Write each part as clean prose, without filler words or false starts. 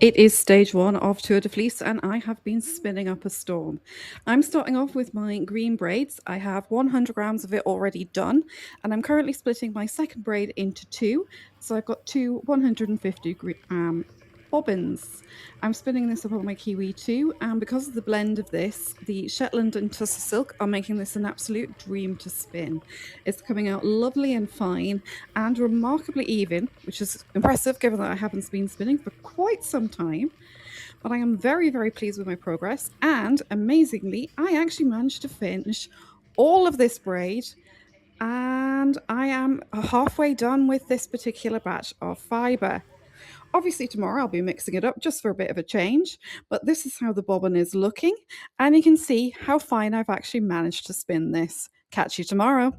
It is stage one of Tour de Fleece, and I have been spinning up a storm. I'm starting off with my green braids. I have 100 grams of it already done, and I'm currently splitting my second braid into two. So I've got two 150 bobbins. I'm spinning this up on my Kiwi too, and because of the blend of this, the Shetland and Tussar silk are making this an absolute dream to spin. It's coming out lovely and fine and remarkably even, which is impressive given that I haven't been spinning for quite some time. But I am very, very pleased with my progress, and amazingly, I actually managed to finish all of this braid, and I am halfway done with this particular batch of fibre. Obviously, tomorrow I'll be mixing it up just for a bit of a change, but this is how the bobbin is looking, and you can see how fine I've actually managed to spin this. Catch you tomorrow.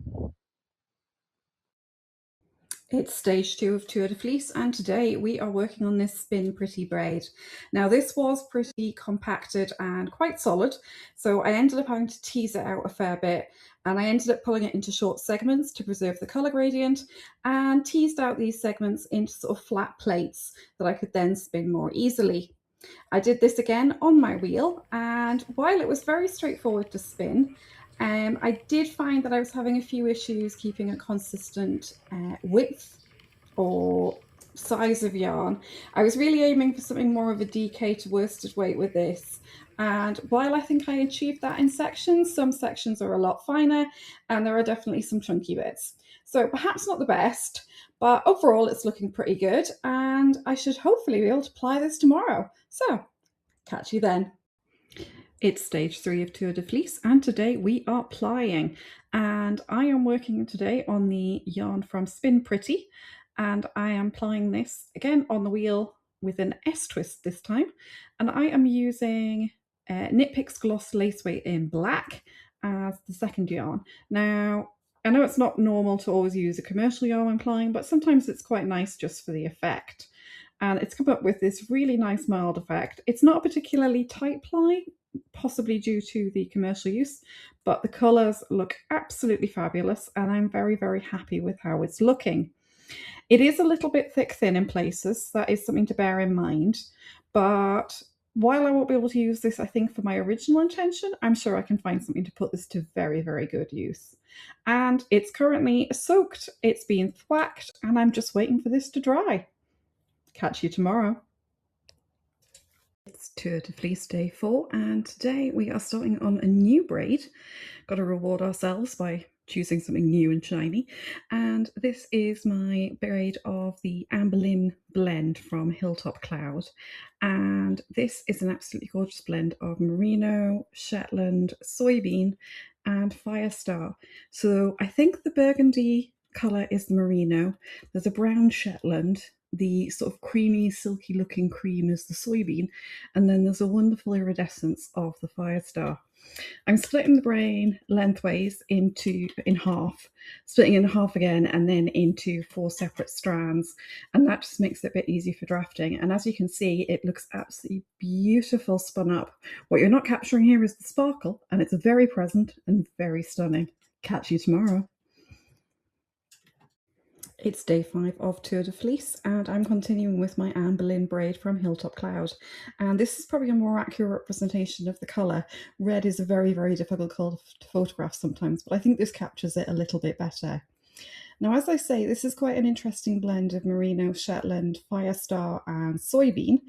It's stage two of Tour de Fleece, and today we are working on this Spin Pretty braid. Now, this was pretty compacted and quite solid, so I ended up having to tease it out a fair bit, and I ended up pulling it into short segments to preserve the colour gradient, and teased out these segments into sort of flat plates that I could then spin more easily. I did this again on my wheel, and while it was very straightforward to spin, I did find that I was having a few issues keeping a consistent width or size of yarn. I was really aiming for something more of a DK to worsted weight with this. And while I think I achieved that in sections, some sections are a lot finer and there are definitely some chunky bits. So perhaps not the best, but overall it's looking pretty good and I should hopefully be able to apply this tomorrow. So catch you then. It's stage three of Tour de Fleece, and today we are plying. And I am working today on the yarn from Spin Pretty, and I am plying this again on the wheel with an S twist this time. And I am using Knit Picks Gloss Lace Weight in black as the second yarn. Now, I know it's not normal to always use a commercial yarn when plying, but sometimes it's quite nice just for the effect. And it's come up with this really nice mild effect. It's not a particularly tight ply, possibly due to the commercial use, but the colours look absolutely fabulous and I'm very, very happy with how it's looking. It is a little bit thick thin in places, that is something to bear in mind, but while I won't be able to use this, I think, for my original intention, I'm sure I can find something to put this to very, very good use. And it's currently soaked, it's been thwacked, and I'm just waiting for this to dry. Catch you tomorrow. It's Tour de Fleece day 4, and today we are starting on a new braid. Got to reward ourselves by choosing something new and shiny. And this is my braid of the Amberlin blend from Hilltop Cloud. And this is an absolutely gorgeous blend of merino, Shetland, soybean, and Firestar. So I think the burgundy colour is the merino. There's a brown Shetland. The sort of creamy, silky looking cream is the soybean, and then there's a wonderful iridescence of the Firestar. I'm splitting the braid lengthways in half, splitting in half again, and then into 4 separate strands, and that just makes it a bit easy for drafting. And as you can see, it looks absolutely beautiful spun up. What you're not capturing here is the sparkle, and it's very present and very stunning. Catch you tomorrow. It's day 5 of Tour de Fleece, and I'm continuing with my Amberlin braid from Hilltop Cloud. And this is probably a more accurate representation of the colour. Red is a very, very difficult colour to photograph sometimes, but I think this captures it a little bit better. Now, as I say, this is quite an interesting blend of merino, Shetland, Firestar, and soybean.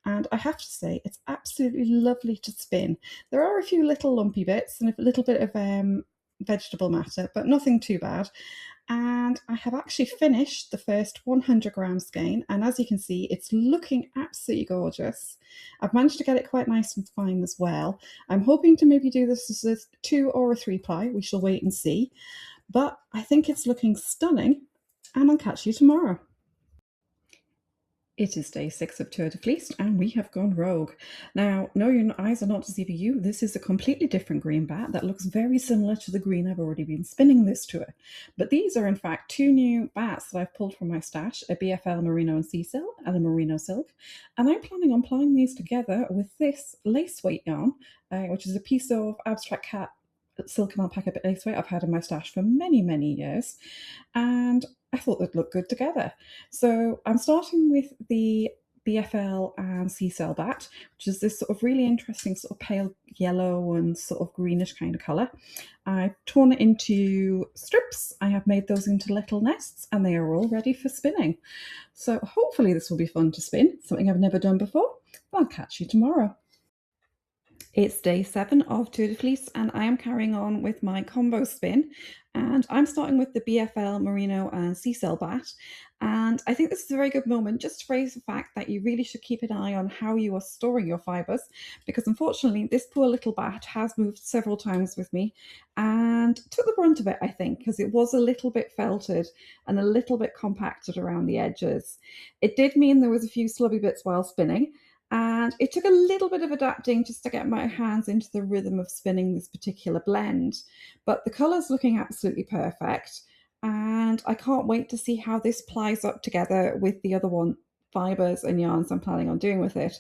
And I have to say, it's absolutely lovely to spin. There are a few little lumpy bits and a little bit of vegetable matter, but nothing too bad. And I have actually finished the first 100 gram skein, and as you can see, it's looking absolutely gorgeous. I've managed to get it quite nice and fine as well. I'm hoping to maybe do this as a 2 or a 3 ply. We shall wait and see. But I think it's looking stunning, and I'll catch you tomorrow. It is day 6 of Tour de Fleece, and we have gone rogue. Now, no, your eyes are not deceiving you. This is a completely different green bat that looks very similar to the green I've already been spinning this tour. But these are, in fact, 2 new bats that I've pulled from my stash, a BFL Merino and Sea Silk and a Merino Silk. And I'm planning on plying these together with this lace weight yarn, which is a piece of Abstract Cat silk and alpaca bit lace weight I've had in my stash for many, many years. And I thought they'd look good together. So I'm starting with the BFL and C cell bat, which is this sort of really interesting sort of pale yellow and sort of greenish kind of colour. I've torn it into strips. I have made those into little nests and they are all ready for spinning. So hopefully this will be fun to spin, something I've never done before. I'll catch you tomorrow. It's day 7 of Tour de Fleece and I am carrying on with my combo spin, and I'm starting with the BFL Merino and C-Cell bat, and I think this is a very good moment just to raise the fact that you really should keep an eye on how you are storing your fibres, because unfortunately this poor little bat has moved several times with me and took the brunt of it, I think, because it was a little bit felted and a little bit compacted around the edges. It did mean there was a few slubby bits while spinning, and it took a little bit of adapting just to get my hands into the rhythm of spinning this particular blend. But the colour's looking absolutely perfect. And I can't wait to see how this plies up together with the other one fibres and yarns I'm planning on doing with it.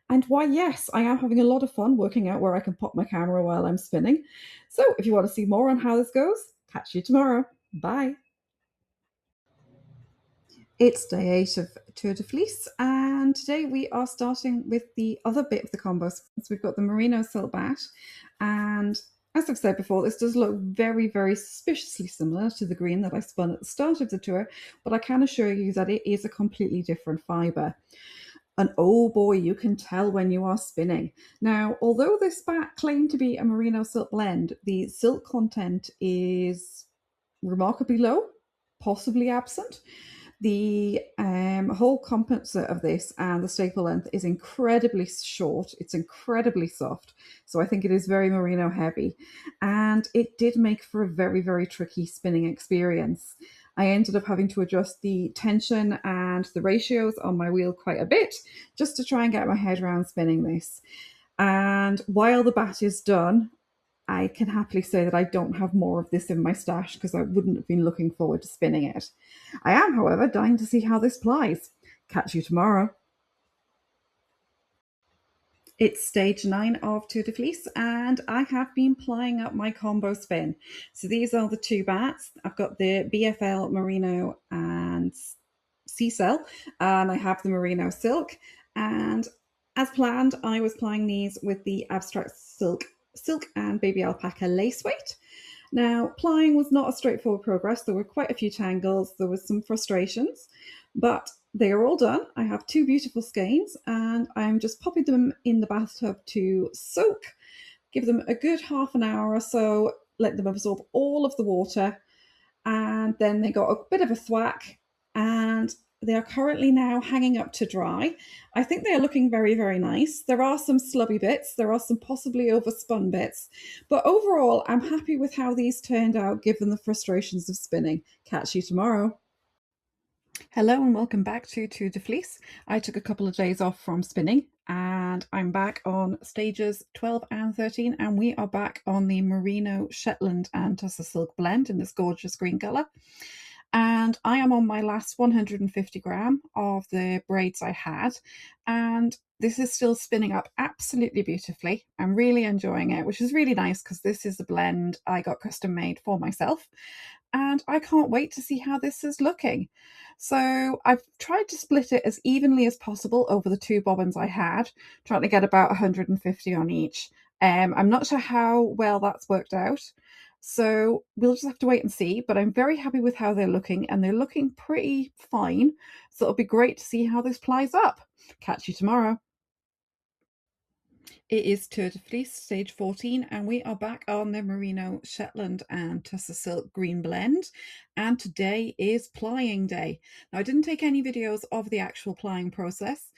And why, yes, I am having a lot of fun working out where I can pop my camera while I'm spinning. So if you want to see more on how this goes, catch you tomorrow. Bye. It's day 8 of Tour de Fleece, and today we are starting with the other bit of the combo. So we've got the merino silk bat, and as I've said before, this does look very, very suspiciously similar to the green that I spun at the start of the tour, but I can assure you that it is a completely different fibre. And oh boy, you can tell when you are spinning. Now, although this bat claimed to be a merino silk blend, the silk content is remarkably low, possibly absent. The whole composite of this and the staple length is incredibly short. It's incredibly soft. So I think it is very merino heavy. And it did make for a very, very tricky spinning experience. I ended up having to adjust the tension and the ratios on my wheel quite a bit just to try and get my head around spinning this. And while the bat is done, I can happily say that I don't have more of this in my stash because I wouldn't have been looking forward to spinning it. I am, however, dying to see how this plies. Catch you tomorrow. It's stage 9 of Tour de Fleece, and I have been plying up my combo spin. So these are the two bats. I've got the BFL Merino and C-Cell, and I have the Merino Silk. And as planned, I was plying these with the Abstract Silk and Baby Alpaca Lace Weight. Now, plying was not a straightforward progress. There were quite a few tangles, there was some frustrations, but they are all done. I have two beautiful skeins and I'm just popping them in the bathtub to soak. Give them a good half an hour or so, let them absorb all of the water, and then they got a bit of a thwack, and they are currently now hanging up to dry. I think they are looking very, very nice. There are some slubby bits, there are some possibly overspun bits, but overall, I'm happy with how these turned out given the frustrations of spinning. Catch you tomorrow. Hello and welcome back to Tour de Fleece. I took a couple of days off from spinning and I'm back on stages 12 and 13, and we are back on the Merino, Shetland and Tussar Silk blend in this gorgeous green colour. And I am on my last 150 gram of the braids I had, and this is still spinning up absolutely beautifully. I'm really enjoying it, which is really nice because this is a blend I got custom made for myself, and I can't wait to see how this is looking. So I've tried to split it as evenly as possible over the two bobbins I had, trying to get about 150 on each. I'm not sure how well that's worked out, so we'll just have to wait and see, but I'm very happy with how they're looking, and they're looking pretty fine, so it'll be great to see how this plies up. Catch you tomorrow. It is Tour de Fleece stage 14, and we are back on the Merino, Shetland and Tussar Silk green blend, and today is plying day. Now I didn't take any videos of the actual plying process,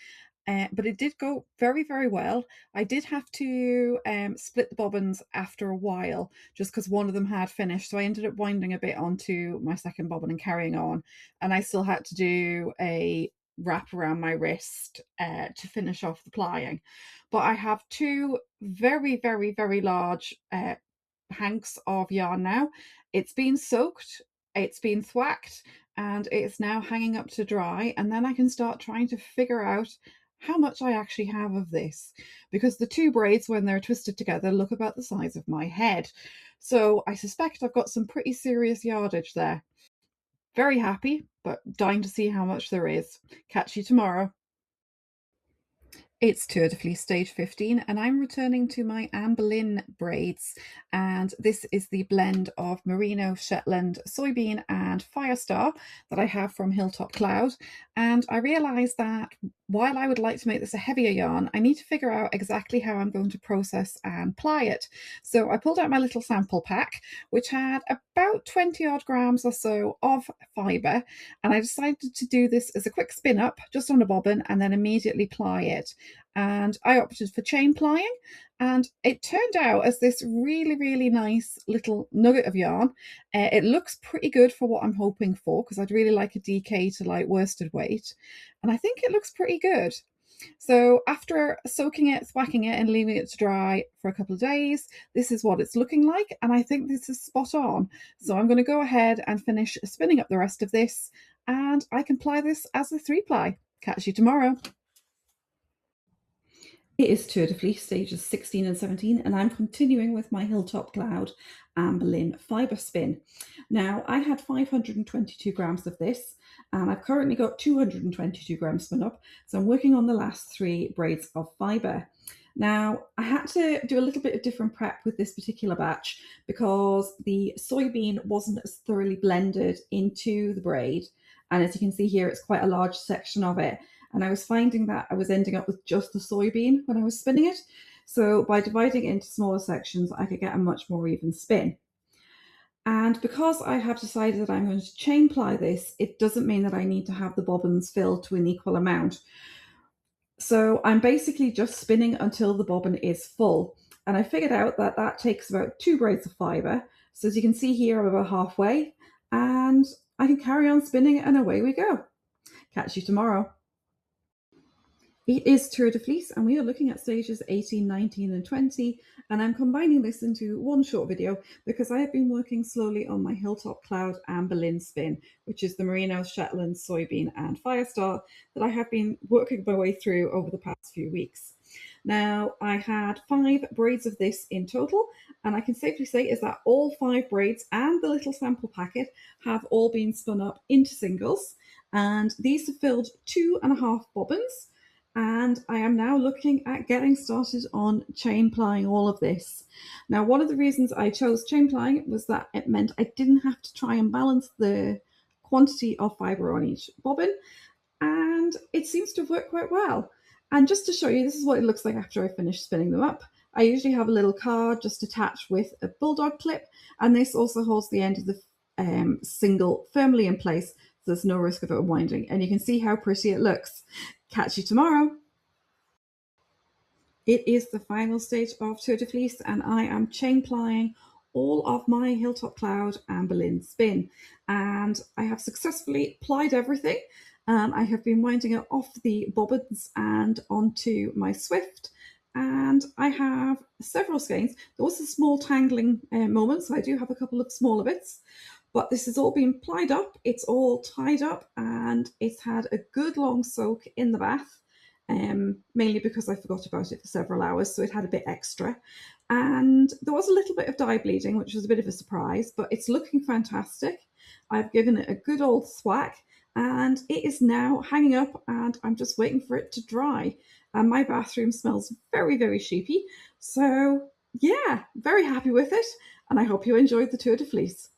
but it did go very, very well. I did have to split the bobbins after a while just because one of them had finished, so I ended up winding a bit onto my second bobbin and carrying on, and I still had to do a wrap around my wrist to finish off the plying. But I have two very, very, very large hanks of yarn now. It's been soaked, it's been thwacked, and it's now hanging up to dry, and then I can start trying to figure out how much I actually have of this, because the two braids, when they're twisted together, look about the size of my head. So I suspect I've got some pretty serious yardage there. Very happy, but dying to see how much there is. Catch you tomorrow. It's Tour de Fleece stage 15 and I'm returning to my Anne Boleyn braids, and this is the blend of Merino, Shetland, Soybean and Firestar that I have from Hilltop Cloud. And I realised that while I would like to make this a heavier yarn, I need to figure out exactly how I'm going to process and ply it. So I pulled out my little sample pack, which had about 20 odd grams or so of fibre, and I decided to do this as a quick spin up just on a bobbin and then immediately ply it. And I opted for chain plying, and it turned out as this really nice little nugget of yarn. It looks pretty good for what I'm hoping for, because I'd really like a DK to like worsted weight, and I think it looks pretty good. So after soaking it, thwacking it and leaving it to dry for a couple of days, this is what it's looking like, and I think this is spot on. So I'm going to go ahead and finish spinning up the rest of this, and I can ply this as a 3-ply. Catch you tomorrow. It is Tour de Fleece stages 16 and 17, and I'm continuing with my Hilltop Cloud Anne Boleyn fibre spin. Now, I had 522 grams of this, and I've currently got 222 grams spun up, so I'm working on the last 3 braids of fibre. Now, I had to do a little bit of different prep with this particular batch because the soybean wasn't as thoroughly blended into the braid, and as you can see here, it's quite a large section of it. And I was finding that I was ending up with just the soybean when I was spinning it. So by dividing it into smaller sections, I could get a much more even spin. And because I have decided that I'm going to chain ply this, it doesn't mean that I need to have the bobbins filled to an equal amount. So I'm basically just spinning until the bobbin is full. And I figured out that that takes about 2 braids of fibre. So as you can see here, I'm about halfway, and I can carry on spinning and away we go. Catch you tomorrow. It is Tour de Fleece, and we are looking at stages 18, 19 and 20, and I'm combining this into one short video because I have been working slowly on my Hilltop Cloud Anne Boleyn spin, which is the Merino, Shetland, Soybean and Firestar that I have been working my way through over the past few weeks. Now, I had 5 braids of this in total, and I can safely say is that all 5 braids and the little sample packet have all been spun up into singles, and these have filled 2.5 bobbins. And I am now looking at getting started on chain plying all of this. Now, one of the reasons I chose chain plying was that it meant I didn't have to try and balance the quantity of fibre on each bobbin, and it seems to have worked quite well. And just to show you, this is what it looks like after I finish spinning them up. I usually have a little card just attached with a bulldog clip, and this also holds the end of the single firmly in place, so there's no risk of it unwinding. And you can see how pretty it looks. Catch you tomorrow. It is the final stage of Tour de Fleece, and I am chain plying all of my Hilltop Cloud Anne Boleyn spin, and I have successfully plied everything. I have been winding it off the bobbins and onto my Swift, and I have several skeins. There was a small tangling moment, so I do have a couple of smaller bits, but this has all been plied up, it's all tied up, and it's had a good long soak in the bath, mainly because I forgot about it for several hours, so it had a bit extra. And there was a little bit of dye bleeding, which was a bit of a surprise, but it's looking fantastic. I've given it a good old thwack, and it is now hanging up, and I'm just waiting for it to dry. And my bathroom smells very sheepy, so yeah, very happy with it, and I hope you enjoyed the Tour de Fleece.